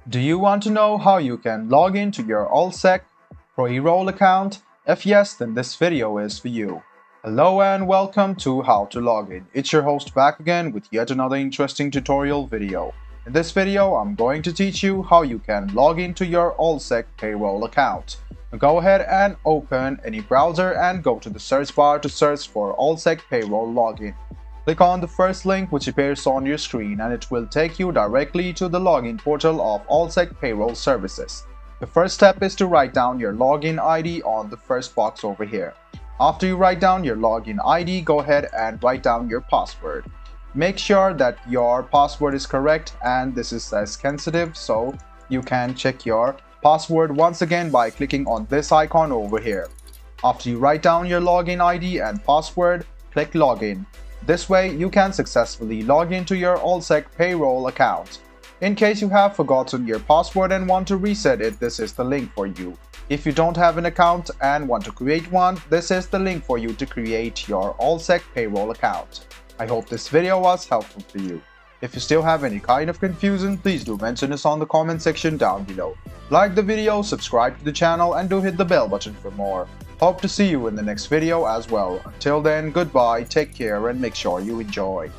Do you want to know how you can log into your Allsec Payroll account? If yes, then this video is for you. Hello and welcome to How to Log In. It's your host back again with yet another interesting tutorial video. In this video, I'm going to teach you how you can log into your Allsec Payroll account. Now go ahead and open any browser and go to the search bar to search for Allsec Payroll login. Click on the first link which appears on your screen and it will take you directly to the login portal of Allsec Payroll services. The first step is to write down your login ID on the first box over here. After you write down your login ID, go ahead and write down your password. Make sure that your password is correct, and this is sensitive, so you can check your password once again by clicking on this icon over here. After you write down your login ID and password, click login. This way you can successfully log into your Allsec Payroll account. In case you have forgotten your password and want to reset it, this is the link for you. If you don't have an account and want to create one, this is the link for you to create your Allsec Payroll account. I hope this video was helpful for you. If you still have any kind of confusion, please do mention us on the comment section down below. Like the video, subscribe to the channel, and do hit the bell button for more. Hope to see you in the next video as well. Until then, goodbye, take care, and make sure you enjoy.